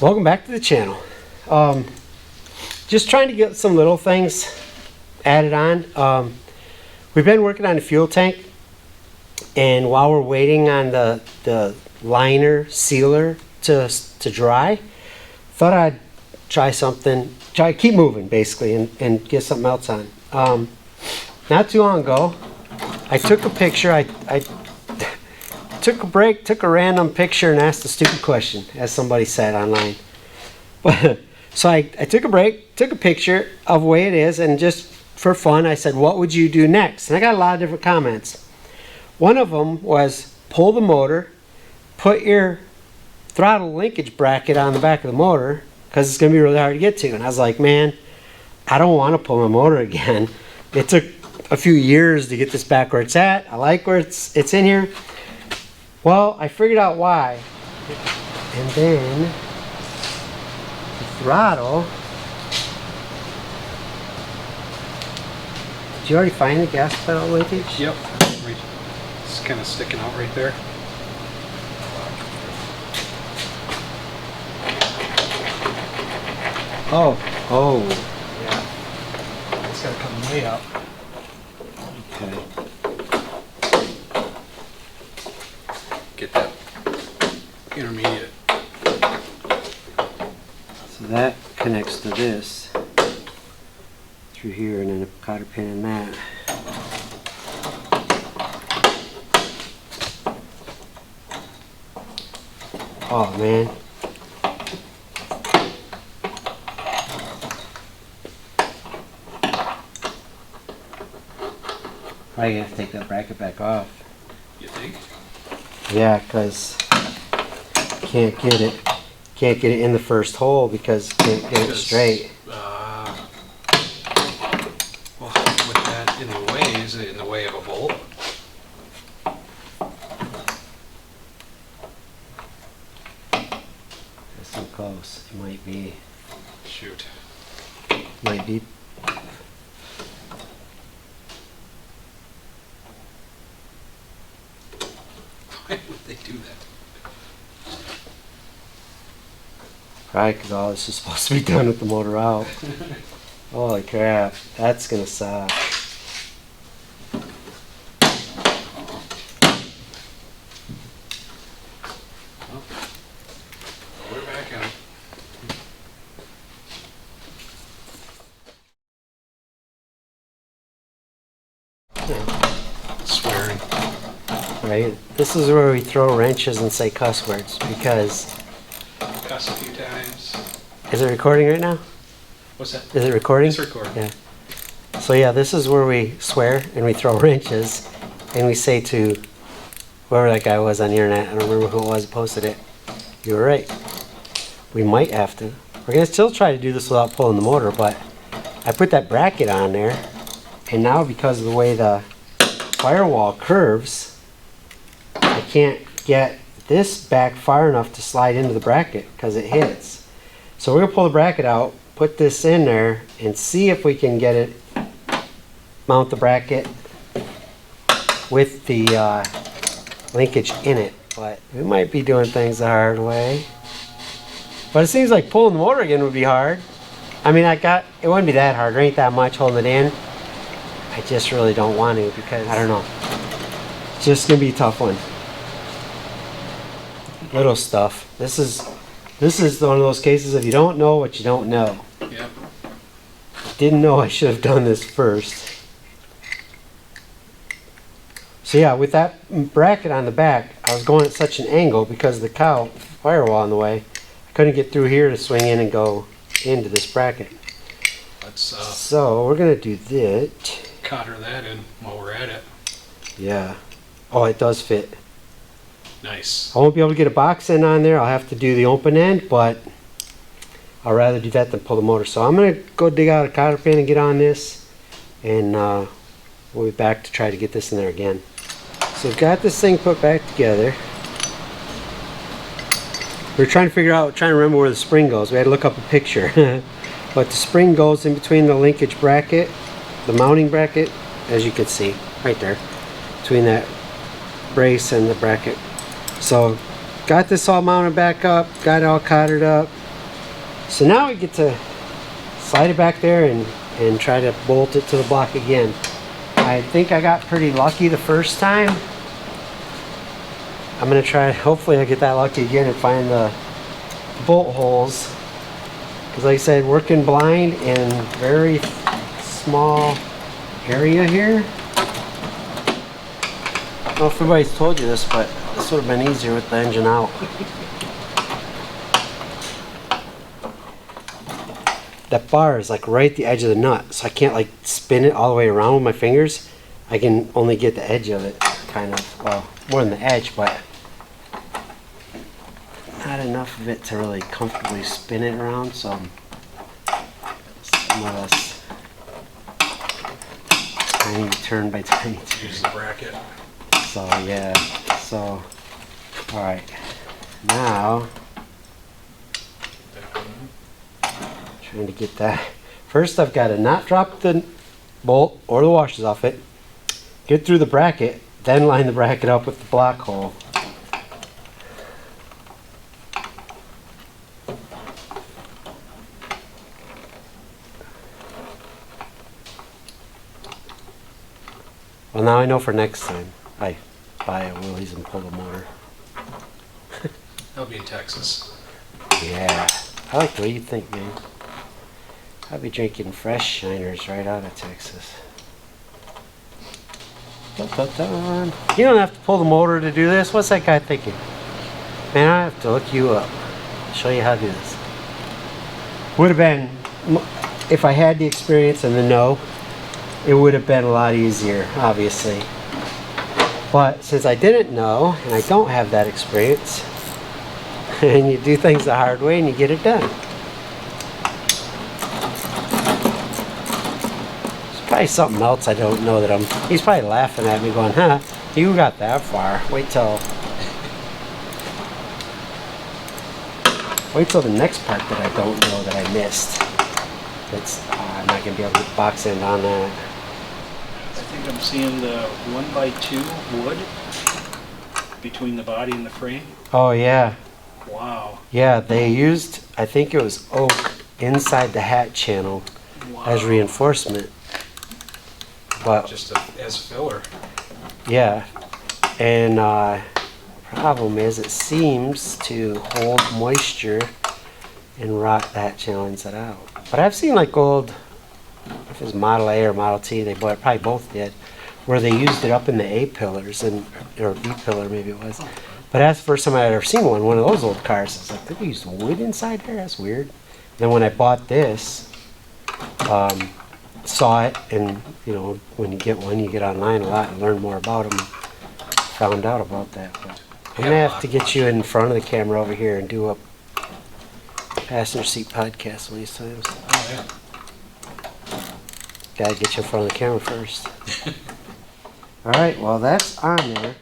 Welcome back to the channel. Just trying to get some little things added on. We've been working on the fuel tank, and while we're waiting on the liner sealer to dry, thought I'd try keep moving basically, and get something else on. Not too long ago, I took a picture. I took a break, took a random picture, and asked a stupid question, as somebody said online. But so I took a break, took a picture of the way it is, and just for fun, I said, "What would you do next?" And I got a lot of different comments. One of them was, pull the motor, put your throttle linkage bracket on the back of the motor, because it's going to be really hard to get to. And I was like, man, I don't want to pull my motor again. It took a few years to get this back where it's at. I like where it's in here. Well, I figured out why. And then the throttle. Did you already find the gas pedal linkage? Yep. It's kind of sticking out right there. Oh. Yeah. It's got to come way up. Okay. Get that intermediate. So that connects to this through here, and then a cotter pin in that. Oh man. Probably gonna have to take that bracket back off. You think? Yeah, because can't get it in the first hole because can't get it straight. Well, with that in the way, is it in the way of a bolt? That's so close. It might be. Shoot. Might be. Why would they do that? Probably because all this is supposed to be done with the motor out. Holy crap, that's gonna suck. Well, we're back on. Swearing. Right? This is where we throw wrenches and say cuss words because. Cuss a few times. Is it recording right now? What's that? Is it recording? It's recording. Yeah. So yeah, this is where we swear and we throw wrenches and we say to whoever that guy was on the internet, I don't remember who it was who posted it, you were right. We might have to. We're going to still try to do this without pulling the motor, but I put that bracket on there, and now because of the way the firewall curves, I can't get this back far enough to slide into the bracket because it hits. So we're going to pull the bracket out, put this in there, and see if we can get it, mount the bracket with the linkage in it. But we might be doing things the hard way. But it seems like pulling the motor again would be hard. I mean, it wouldn't be that hard. There ain't that much holding it in. I just really don't want to because, I don't know. It's just going to be a tough one. Little stuff. This is one of those cases if you don't know what you don't know. Yep. Didn't know I should have done this first. So yeah, with that bracket on the back, I was going at such an angle because of the firewall in the way. I couldn't get through here to swing in and go into this bracket. Let's so we're gonna do that. cotter that in while we're at it. Yeah. Oh, it does fit. Nice. I won't be able to get a box end on there. I'll have to do the open end, but I'll rather do that than pull the motor. So I'm gonna go dig out a cotter pin and get on this, and we'll be back to try to get this in there again. So we've got this thing put back together. We're trying to remember where the spring goes. We had to look up a picture. But the spring goes in between the linkage bracket, the mounting bracket, as you can see, right there, between that brace and the bracket. So got this all mounted back up, got it all cothered up, So now we get to slide it back there and try to bolt it to the block again. I think I got pretty lucky the first time. I'm gonna try, hopefully I get that lucky again and find the bolt holes. Because like I said, working blind in very small area here. I don't know if everybody's told you this, but this would have been easier with the engine out. That bar is like right at the edge of the nut, so I can't like spin it all the way around with my fingers. I can only get the edge of it, kind of, well, more than the edge, but not enough of it to really comfortably spin it around, so some of us tiny turn by tiny turn. Use the bracket. So yeah, so alright, now trying to get that. First I've got to not drop the bolt or the washers off it, get through the bracket, then line the bracket up with the block hole. Well, now I know for next time I buy a Willys and pull the motor. That'll be in Texas. Yeah, I like the way you think, man. I'll be drinking fresh shiners right out of Texas. Dun, dun, dun. You don't have to pull the motor to do this. What's that guy thinking? Man, I have to look you up. Show you how to do this. Would have been, if I had the experience and the know, it would have been a lot easier, obviously. But since I didn't know, and I don't have that experience, and you do things the hard way and you get it done. Probably something else I don't know that he's probably laughing at me going, huh, you got that far. Wait till the next part that I don't know that I missed. I'm not going to be able to get the box end on that. I think I'm seeing the 1x2 wood between the body and the frame. Oh yeah. Wow. Yeah, they used, I think it was oak inside the hat channel as reinforcement. But Just as filler. yeah, and problem is it seems to hold moisture and rot that channel inside out. But I've seen like old, if it was Model A or Model T, they probably both did, where they used it up in the A pillars or B pillar maybe it was. But that's the first time I had ever seen one of those old cars. I was like, they used wood inside there? That's weird. And then when I bought this, saw it, and you know, when you get one, you get online a lot and learn more about them. Found out about that. But I'm gonna have to get you in front of the camera over here and do a passenger seat podcast one of these times. Oh yeah. Gotta get you in front of the camera first. All right, well that's on there.